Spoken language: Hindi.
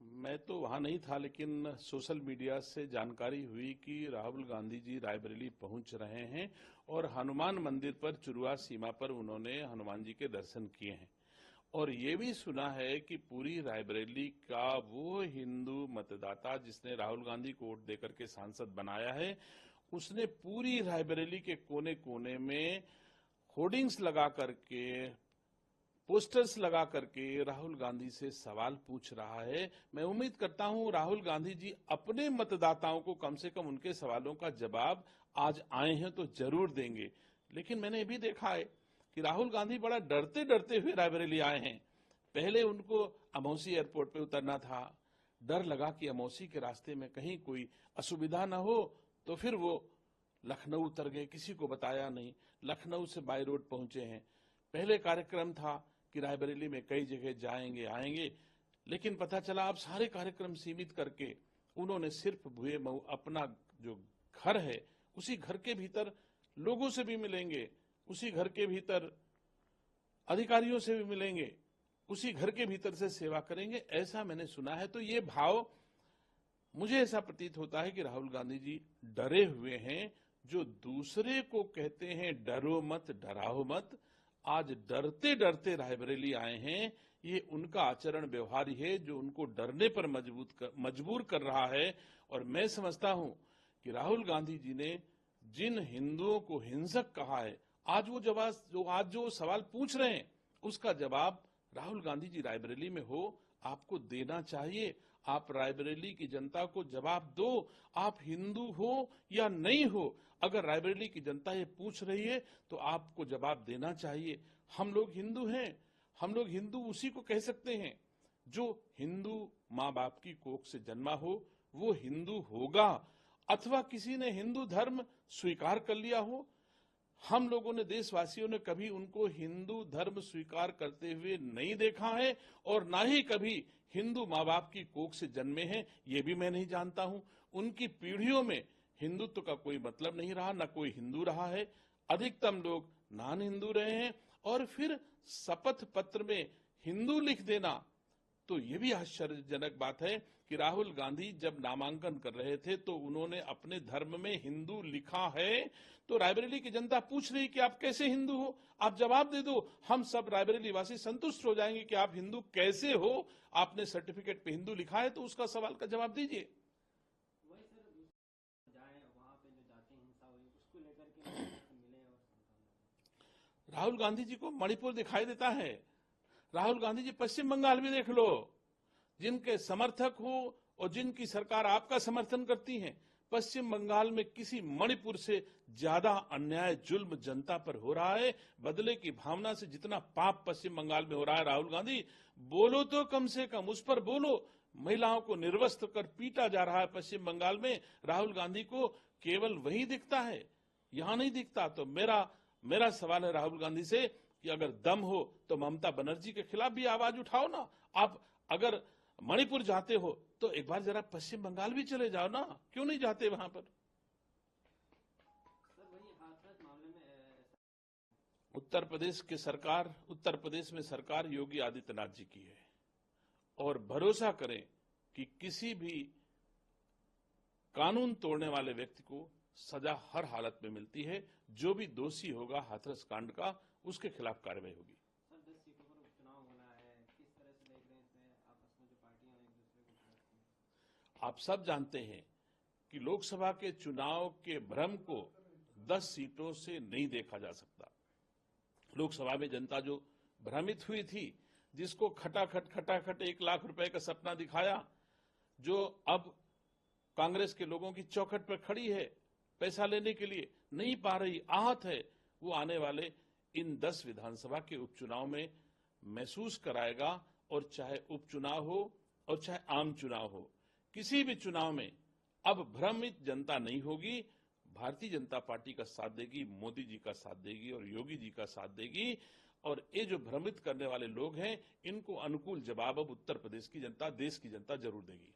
मैं तो वहां नहीं था, लेकिन सोशल मीडिया से जानकारी हुई कि राहुल गांधी जी रायबरेली पहुंच रहे हैं और हनुमान मंदिर पर चुरुआ सीमा पर उन्होंने हनुमान जी के दर्शन किए हैं। और ये भी सुना है कि पूरी रायबरेली का वो हिंदू मतदाता जिसने राहुल गांधी को वोट देकर के सांसद बनाया है, उसने पूरी रायबरेली के कोने कोने में होर्डिंग्स लगा करके, पोस्टर्स लगा करके राहुल गांधी से सवाल पूछ रहा है। मैं उम्मीद करता हूं राहुल गांधी जी अपने मतदाताओं को कम से कम उनके सवालों का जवाब आज आए हैं तो जरूर देंगे। लेकिन मैंने ये भी देखा है कि राहुल गांधी बड़ा डरते डरते हुए रायबरेली आए हैं। पहले उनको अमौसी एयरपोर्ट पे उतरना था, डर लगा कि अमौसी के रास्ते में कहीं कोई असुविधा न हो, तो फिर वो लखनऊ उतर गए, किसी को बताया नहीं। लखनऊ से बाय रोड पहुंचे हैं। पहले कार्यक्रम था कि रायबरेली में कई जगह जाएंगे आएंगे, लेकिन पता चला अब सारे कार्यक्रम सीमित करके उन्होंने सिर्फ भुए मऊ अपना जो घर है उसी घर के भीतर लोगों से भी मिलेंगे, उसी घर के भीतर अधिकारियों से भी मिलेंगे, उसी घर के भीतर से सेवा करेंगे, ऐसा मैंने सुना है। तो ये भाव मुझे ऐसा प्रतीत होता है कि राहुल गांधी जी डरे हुए हैं। जो दूसरे को कहते हैं डरो मत डराओ मत, आज डरते डरते रायबरेली आए हैं। ये उनका आचरण व्यवहार है जो उनको डरने पर मजबूर कर रहा है। और मैं समझता हूं कि राहुल गांधी जी ने जिन हिंदुओं को हिंसक कहा है, आज जो सवाल पूछ रहे हैं उसका जवाब राहुल गांधी जी रायबरेली में हो आपको देना चाहिए। आप रायबरेली की जनता को जवाब दो, आप हिंदू हो या नहीं हो। अगर रायबरेली की जनता ये पूछ रही है तो आपको जवाब देना चाहिए। हम लोग हिंदू हैं, हम लोग हिंदू उसी को कह सकते हैं जो हिंदू माँ बाप की कोख से जन्मा हो, वो हिंदू होगा। अथवा किसी ने हिंदू धर्म स्वीकार कर लिया हो, हम लोगों ने, देशवासियों ने कभी उनको हिंदू धर्म स्वीकार करते हुए नहीं देखा है और ना ही कभी हिंदू माँ बाप की कोख से जन्मे हैं, ये भी मैं नहीं जानता हूं। उनकी पीढ़ियों में हिंदुत्व का कोई मतलब नहीं रहा, न कोई हिंदू रहा है। अधिकतम लोग नॉन हिंदू रहे हैं और फिर शपथ पत्र में हिंदू लिख देना, तो ये भी आश्चर्यजनक बात है कि राहुल गांधी जब नामांकन कर रहे थे तो उन्होंने अपने धर्म में हिंदू लिखा है। तो रायबरेली की जनता पूछ रही कि आप कैसे हिंदू हो, आप जवाब दे दो। हम सब रायबरेली वासी संतुष्ट हो जाएंगे कि आप हिंदू कैसे हो। आपने सर्टिफिकेट पे हिंदू लिखा है तो उसका सवाल का जवाब दीजिए। राहुल गांधी जी को मणिपुर दिखाई देता है, राहुल गांधी जी पश्चिम बंगाल भी देख लो। जिनके समर्थक हो और जिनकी सरकार आपका समर्थन करती है, पश्चिम बंगाल में किसी मणिपुर से ज्यादा अन्याय जुल्म जनता पर हो रहा है। बदले की भावना से जितना पाप पश्चिम बंगाल में हो रहा है, राहुल गांधी बोलो तो कम से कम उस पर बोलो। महिलाओं को निर्वस्त्र कर पीटा जा रहा है पश्चिम बंगाल में, राहुल गांधी को केवल वही दिखता है, यहां नहीं दिखता। तो मेरा सवाल है राहुल गांधी से कि अगर दम हो तो ममता बनर्जी के खिलाफ भी आवाज उठाओ ना। आप अगर मणिपुर जाते हो तो एक बार जरा पश्चिम बंगाल भी चले जाओ ना, क्यों नहीं जाते वहां पर? उत्तर प्रदेश में सरकार योगी आदित्यनाथ जी की है और भरोसा करें कि किसी भी कानून तोड़ने वाले व्यक्ति को सजा हर हालत में मिलती है। जो भी दोषी होगा हाथरस कांड का, उसके खिलाफ कार्रवाई होगी। सर 10 सीटों पर उपचुनाव होना है, किस तरह से देख रहे हैं इसमें आपस में जो पार्टियां हैं एक दूसरे को खिलाती हैं? आप सब जानते हैं कि लोकसभा के चुनाव के भ्रम को 10 सीटों से नहीं देखा जा सकता। लोकसभा में जनता जो भ्रमित हुई थी, जिसको खटाखट 1 लाख रुपए का सपना दिखाया, जो अब कांग्रेस के लोगों की चौखट पर खड़ी है पैसा लेने के लिए, नहीं पा रही, आहत है, वो आने वाले इन 10 विधानसभा के उपचुनाव में महसूस कराएगा। और चाहे उपचुनाव हो और चाहे आम चुनाव हो, किसी भी चुनाव में अब भ्रमित जनता नहीं होगी। भारतीय जनता पार्टी का साथ देगी, मोदी जी का साथ देगी और योगी जी का साथ देगी। और ये जो भ्रमित करने वाले लोग हैं, इनको अनुकूल जवाब अब उत्तर प्रदेश की जनता, देश की जनता जरूर देगी।